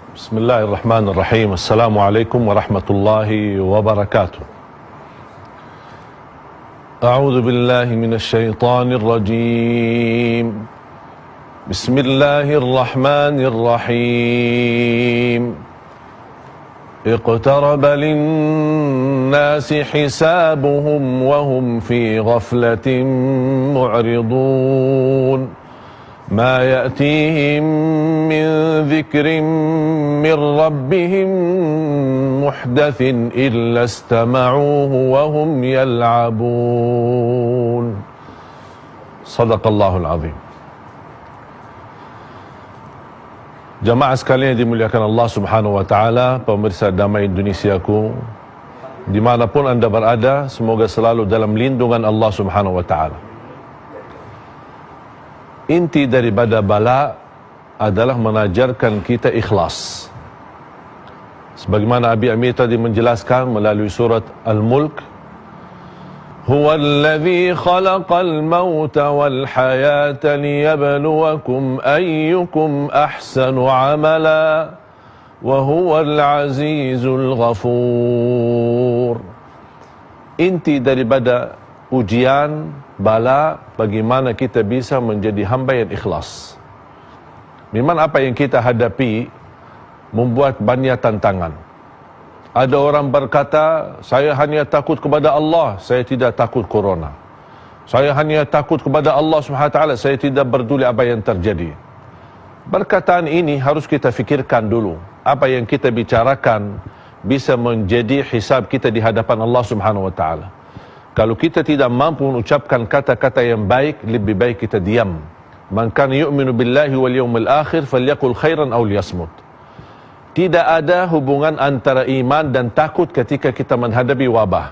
Bismillahirrahmanirrahim. Assalamualaikum warahmatullahi wabarakatuh. A'udzu billahi minasy syaithanir rajim. Bismillahirrahmanirrahim. Iqtaraba lin-nasi hisabuhum wa hum fi ghaflatin mu'ridun. ما يأتيهم من ذكر من ربهم محدث إلا استمعوه وهم يلعبون. صدق الله العظيم. Jamaah sekalian yang dimuliakan Allah Subhanahu wa taala, pemirsa Damai Indonesiaku, dimanapun anda berada, semoga selalu dalam lindungan Allah Subhanahu wa taala. Inti daripada bala adalah mengajarkan kita ikhlas. Sebagaimana Abi Amir tadi menjelaskan melalui surat Al-Mulk, Huwallazi khalaqal mauta wal hayata liyabluwakum ayyukum ahsanu amala wa huwal azizul ghafur. Inti daripada ujian, bala, bagaimana kita bisa menjadi hamba yang ikhlas. Memang apa yang kita hadapi membuat banyak tantangan. Ada orang berkata, saya hanya takut kepada Allah, saya tidak takut corona. Saya hanya takut kepada Allah SWT, saya tidak peduli apa yang terjadi. Perkataan ini harus kita fikirkan dulu. Apa yang kita bicarakan bisa menjadi hisab kita di hadapan Allah SWT. Kalau kita tidak mampu mengucapkan kata-kata yang baik, lebih baik kita diam. Man kana yu'minu billahi wal yawmil akhir falyaqul khairan aw liyasmut. Tidak ada hubungan antara iman dan takut ketika kita menghadapi wabah.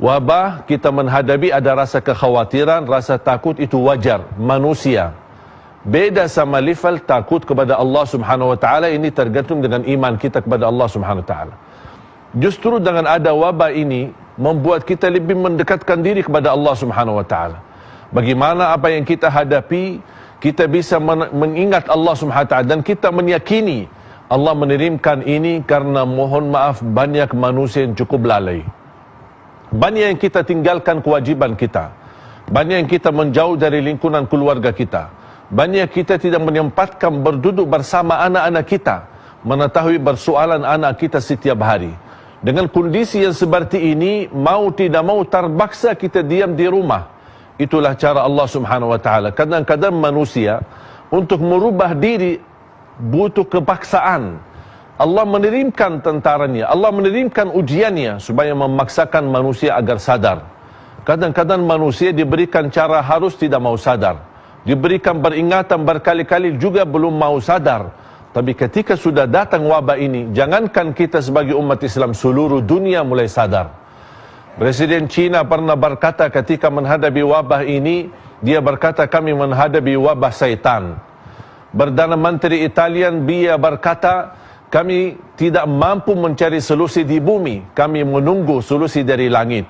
Wabah kita menghadapi ada rasa kekhawatiran, rasa takut, itu wajar, manusia. Beda sama level takut kepada Allah Subhanahu wa taala, ini tergantung dengan iman kita kepada Allah Subhanahu wa taala. Justru dengan ada wabah ini membuat kita lebih mendekatkan diri kepada Allah Subhanahu wa taala. Bagaimana apa yang kita hadapi, kita bisa mengingat Allah Subhanahu wa taala dan kita meyakini Allah mengirimkan ini karena mohon maaf banyak manusia yang cukup lalai. Banyak yang kita tinggalkan kewajiban kita. Banyak yang kita menjauh dari lingkungan keluarga kita. Banyak kita tidak menyempatkan berduduk bersama anak-anak kita, mengetahui persoalan anak kita setiap hari. Dengan kondisi yang seperti ini, mau tidak mau terpaksa kita diam di rumah. Itulah cara Allah Subhanahu wa taala. Kadang-kadang manusia untuk merubah diri butuh kepaksaan. Allah mengirimkan tentaranya, Allah mengirimkan ujiannya supaya memaksakan manusia agar sadar. Kadang-kadang manusia diberikan cara harus tidak mau sadar. Diberikan peringatan berkali-kali juga belum mau sadar. Tapi ketika sudah datang wabah ini, jangankan kita sebagai umat Islam, seluruh dunia mulai sadar. Presiden China pernah berkata ketika menghadapi wabah ini, dia berkata kami menghadapi wabah syaitan. Perdana Menteri Italian dia berkata, kami tidak mampu mencari solusi di bumi, kami menunggu solusi dari langit.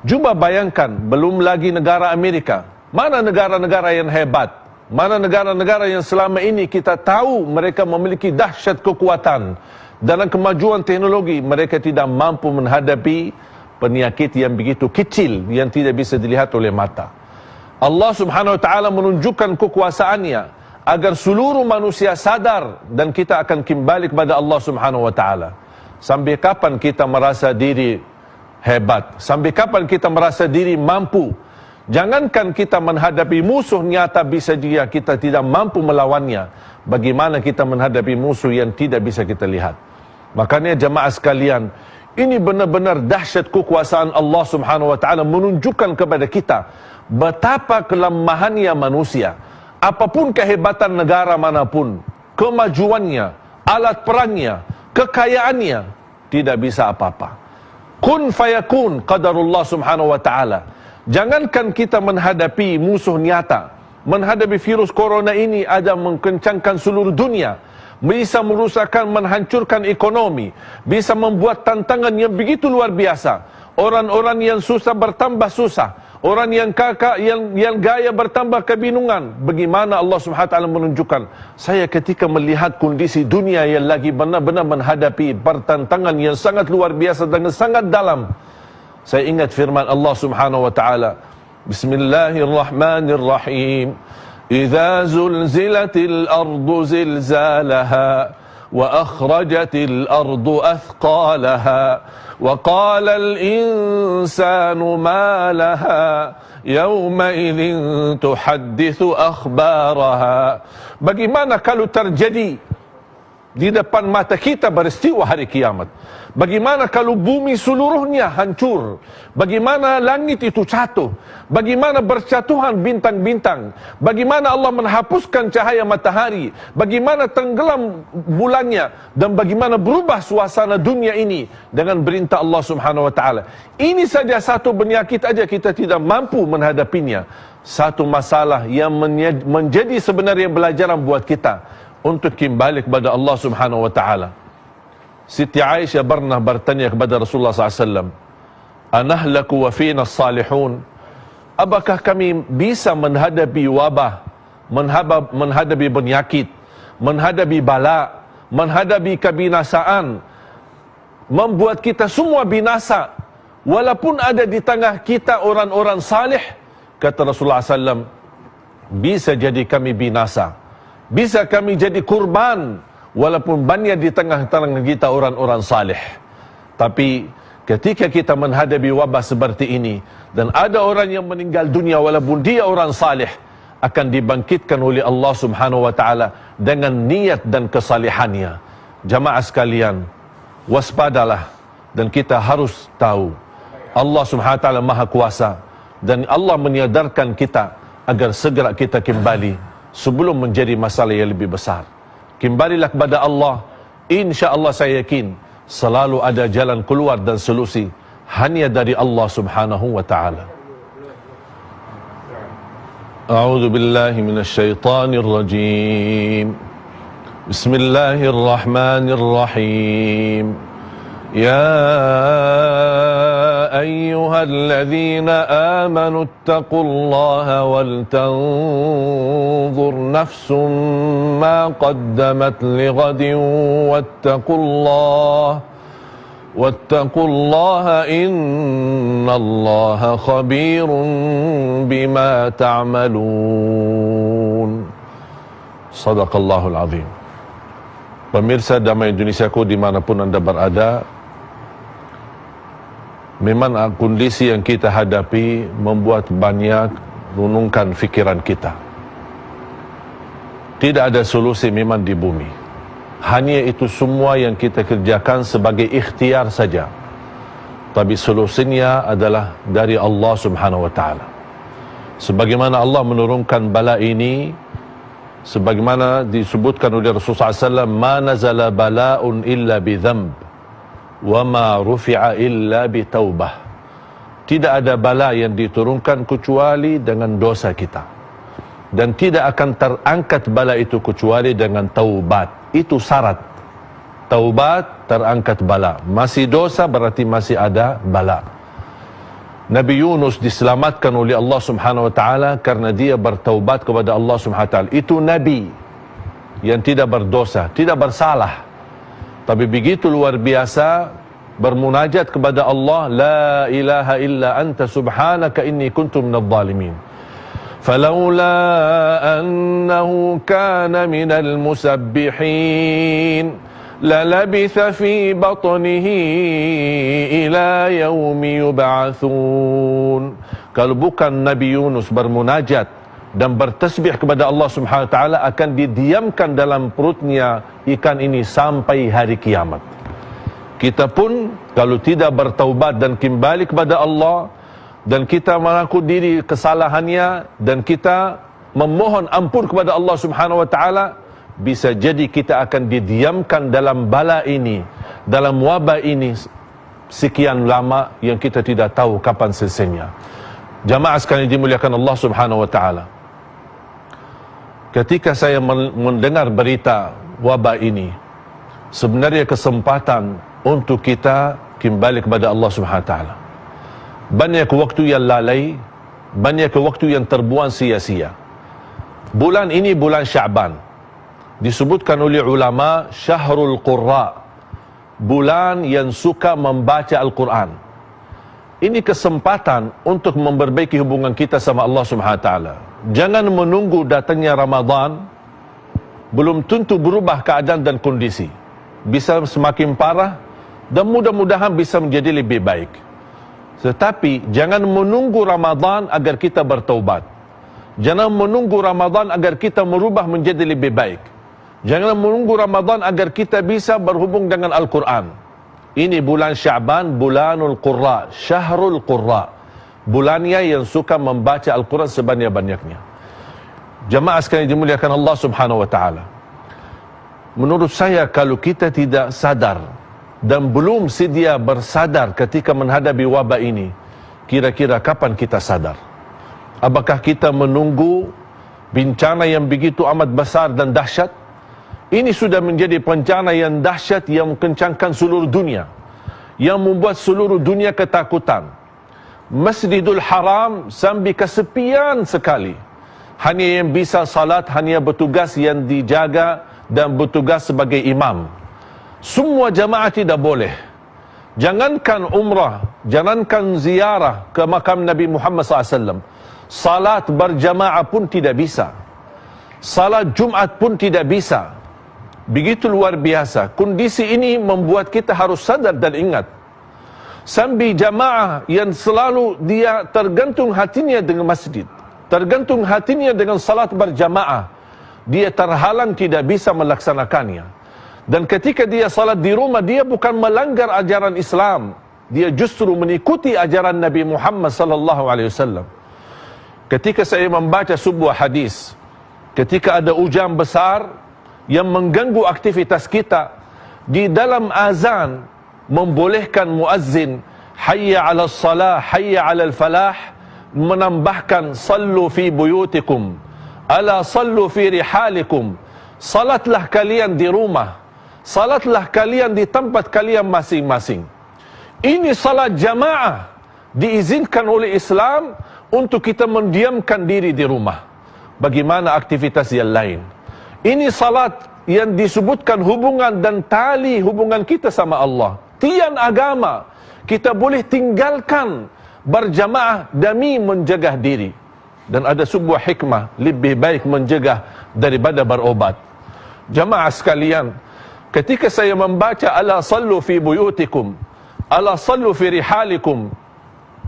Cuba bayangkan, belum lagi negara Amerika. Mana negara-negara yang hebat? Mana negara-negara yang selama ini kita tahu mereka memiliki dahsyat kekuatan dalam kemajuan teknologi, mereka tidak mampu menghadapi penyakit yang begitu kecil yang tidak bisa dilihat oleh mata. Allah Subhanahu wa taala menunjukkan kekuasaannya agar seluruh manusia sadar dan kita akan kembali kepada Allah Subhanahu wa taala. Sampai kapan kita merasa diri hebat? Sampai kapan kita merasa diri mampu? Jangankan kita menghadapi musuh nyata, bisa juga kita tidak mampu melawannya. Bagaimana kita menghadapi musuh yang tidak bisa kita lihat? Makanya jamaah sekalian, ini benar-benar dahsyat kekuasaan Allah Subhanahu wa taala menunjukkan kepada kita betapa kelemahannya manusia. Apapun kehebatan negara manapun, kemajuannya, alat perangnya, kekayaannya, tidak bisa apa-apa. Kun fayakun qadarullah Subhanahu wa taala. Jangankan kita menghadapi musuh nyata, menghadapi virus corona ini ada mengkencangkan seluruh dunia, bisa merusakkan, menghancurkan ekonomi, bisa membuat tantangan yang begitu luar biasa. Orang-orang yang susah bertambah susah, orang yang kakak, yang gaya bertambah kebingungan. Bagaimana Allah Subhanahu wa taala menunjukkan, saya ketika melihat kondisi dunia yang lagi benar-benar menghadapi pertentangan yang sangat luar biasa dan sangat dalam, saya ingat firman Allah Subhanahu wa taala, Bismillahirrahmanirrahim. Idza zulzilatil ardu zilzalaha wa akhrajatil ardu athqalaha wa qala al-insanu ma laha yawma idzin tuhadditsu akhbaraha. Bagaimana kalau terjadi di depan mata kita peristiwa hari kiamat? Bagaimana kalau bumi seluruhnya hancur? Bagaimana langit itu jatuh? Bagaimana berjatuhan bintang-bintang? Bagaimana Allah menghapuskan cahaya matahari? Bagaimana tenggelam bulannya? Dan bagaimana berubah suasana dunia ini dengan perintah Allah Subhanahu wa taala? Ini saja satu penyakit aja kita tidak mampu menghadapinya. Satu masalah yang menjadi sebenarnya pelajaran buat kita untuk kembali kepada Allah Subhanahu wa taala. Siti Aisyah pernah bertanya kepada Rasulullah SAW, anahlaku wa fina salihun? Apakah kami bisa menghadapi wabah, menghadapi penyakit, menghadapi bala, menghadapi kebinasaan, membuat kita semua binasa, walaupun ada di tengah kita orang-orang salih? Kata Rasulullah SAW, bisa jadi kami binasa, bisa kami jadi kurban, walaupun banyak di tengah-tengah kita orang-orang saleh. Tapi ketika kita menghadapi wabah seperti ini, dan ada orang yang meninggal dunia walaupun dia orang saleh, akan dibangkitkan oleh Allah Subhanahu wa taala dengan niat dan kesalehannya. Jamaah sekalian, waspadalah, dan kita harus tahu Allah Subhanahu wa taala Maha Kuasa, dan Allah menyadarkan kita agar segera kita kembali sebelum menjadi masalah yang lebih besar. Kembalilah kepada Allah. InsyaAllah saya yakin selalu ada jalan keluar dan solusi hanya dari Allah Subhanahu wa ta'ala. A'udzu billahi minasyaitonir rajim. Bismillahirrahmanirrahim. Ya ayyuhalladzina amanu ittaqullaha wal tanzur nafsum ma qaddamat lighadin wattaqullaha innallaha khabirun bima ta'malun. Sadaqallahul azim. Pemirsa Damai Indonesiaku dimanapun anda berada, memang kondisi yang kita hadapi membuat banyak renungkan fikiran kita. Tidak ada solusi memang di bumi. Hanya itu semua yang kita kerjakan sebagai ikhtiar saja. Tapi solusinya adalah dari Allah Subhanahu wa taala. Sebagaimana Allah menurunkan bala ini, sebagaimana disebutkan oleh Rasulullah SAW, ma nazala bala'un illa bi dhanb wa ma rufi'a illa bi taubah. Tidak ada bala yang diturunkan kecuali dengan dosa kita, dan tidak akan terangkat bala itu kecuali dengan taubat. Itu syarat. Taubat, terangkat bala. Masih dosa berarti masih ada bala. Nabi Yunus diselamatkan oleh Allah Subhanahu wa taala karena dia bertaubat kepada Allah Subhanahu wa taala. Itu nabi yang tidak berdosa, tidak bersalah, tapi begitu luar biasa bermunajat kepada Allah, la ilaha illa anta subhanaka inni kuntu minadh dhalimin. Falawla annahu kana minal musabbihin lalabitha fi batnihi ila yaumi yub'atsun. Kalau bukan Nabi Yunus bermunajat dan bertasbih kepada Allah Subhanahu wa taala, akan didiamkan dalam perutnya ikan ini sampai hari kiamat. Kita pun kalau tidak bertaubat dan kembali kepada Allah, dan kita mengaku diri kesalahannya, dan kita memohon ampun kepada Allah Subhanahu wa taala, bisa jadi kita akan didiamkan dalam bala ini, dalam wabah ini sekian lama yang kita tidak tahu kapan selesainya. Jamaah sekalian dimuliakan Allah Subhanahu wa taala, ketika saya mendengar berita wabah ini, sebenarnya kesempatan untuk kita kembali kepada Allah Subhanahu wa taala. Banyak waktu yang lalai, banyak waktu yang terbuang sia-sia. Bulan ini bulan Sya'ban, disebutkan oleh ulama Syahrul Qurra, bulan yang suka membaca Al-Quran. Ini kesempatan untuk memperbaiki hubungan kita sama Allah Subhanahu Wa Taala. Jangan menunggu datangnya Ramadan, belum tentu berubah keadaan dan kondisi. Bisa semakin parah dan mudah-mudahan bisa menjadi lebih baik. Tetapi jangan menunggu Ramadan agar kita bertaubat. Jangan menunggu Ramadan agar kita merubah menjadi lebih baik. Jangan menunggu Ramadan agar kita bisa berhubung dengan Al-Quran. Ini bulan Sya'ban, bulanul Qurra, Syahrul Qurra, bulannya yang suka membaca Al-Quran sebanyak-banyaknya. Jamaah sekalian dimuliakan Allah Subhanahu Wa Taala, menurut saya kalau kita tidak sadar dan belum sedia bersadar ketika menghadapi wabah ini, kira-kira kapan kita sadar? Apakah kita menunggu bencana yang begitu amat besar dan dahsyat? Ini sudah menjadi bencana yang dahsyat yang mengencangkan seluruh dunia, yang membuat seluruh dunia ketakutan. Masjidul Haram sampai kesepian sekali. Hanya yang bisa salat, hanya bertugas yang dijaga dan bertugas sebagai imam. Semua jamaah tidak boleh. Jangankan umrah, jangankan ziarah ke makam Nabi Muhammad SAW, salat berjamaah pun tidak bisa. Salat Jumat pun tidak bisa. Begitu luar biasa. Kondisi ini membuat kita harus sadar dan ingat. Sambil jamaah yang selalu dia tergantung hatinya dengan masjid, tergantung hatinya dengan salat berjamaah, dia terhalang tidak bisa melaksanakannya. Dan ketika dia salat di rumah, dia bukan melanggar ajaran Islam, dia justru mengikuti ajaran Nabi Muhammad SAW. Ketika saya membaca sebuah hadis, ketika ada hujan besar yang mengganggu aktivitas kita, di dalam azan membolehkan muazzin hayya 'alas salah, hayya 'alal falah, menambahkan sallu fi buyutikum, ala sallu fi rihalikum, salatlah kalian di rumah, salatlah kalian di tempat kalian masing-masing. Ini salat jamaah diizinkan oleh Islam untuk kita mendiamkan diri di rumah. Bagaimana aktivitas yang lain? Ini salat yang disebutkan hubungan dan tali hubungan kita sama Allah. Tiang agama kita boleh tinggalkan berjamaah demi menjaga diri. Dan ada sebuah hikmah, lebih baik menjaga daripada berobat. Jamaah sekalian, ketika saya membaca ala sallu fi buyutikum, ala sallu fi rihalikum,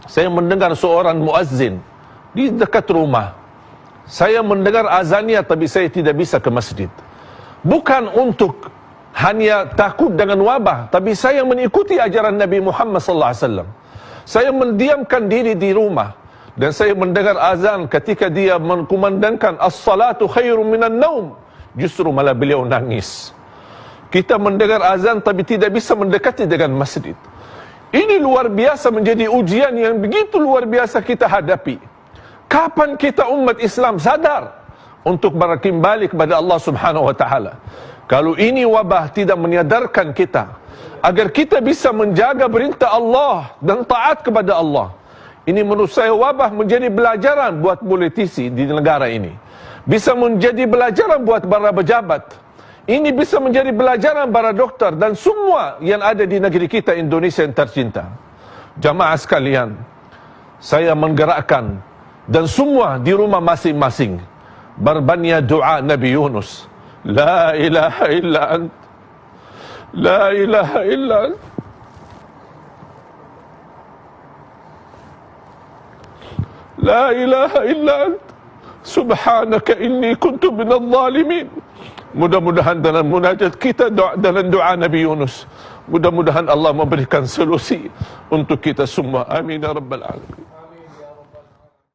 saya mendengar seorang muazzin di dekat rumah. Saya mendengar azannya, tapi saya tidak bisa ke masjid. Bukan untuk hanya takut dengan wabah, tapi saya mengikuti ajaran Nabi Muhammad SAW. Saya mendiamkan diri di rumah, dan saya mendengar azan ketika dia mengkumandangkan as-salatu khairum minan naum. Justru malah beliau nangis. Kita mendengar azan tapi tidak bisa mendekati dengan masjid. Ini luar biasa, menjadi ujian yang begitu luar biasa kita hadapi. Kapan kita umat Islam sadar untuk berkembali kepada Allah Subhanahu Wa Taala? Kalau ini wabah tidak menyadarkan kita agar kita bisa menjaga perintah Allah dan taat kepada Allah. Ini menurut saya wabah menjadi pelajaran buat politisi di negara ini. Bisa menjadi pelajaran buat para pejabat. Ini bisa menjadi pelajaran para dokter dan semua yang ada di negeri kita Indonesia yang tercinta. Jamaah sekalian, saya menggerakkan dan semua di rumah masing-masing berbanya doa Nabi Yunus. La ilaha illa ant, la ilaha illa ant, la ilaha illa ant, subhanaka inni kuntu minadh dhalimin. Mudah-mudahan dalam munajat kita, dalam doa Nabi Yunus, mudah-mudahan Allah memberikan solusi untuk kita semua. Amin ya rabbal alamin.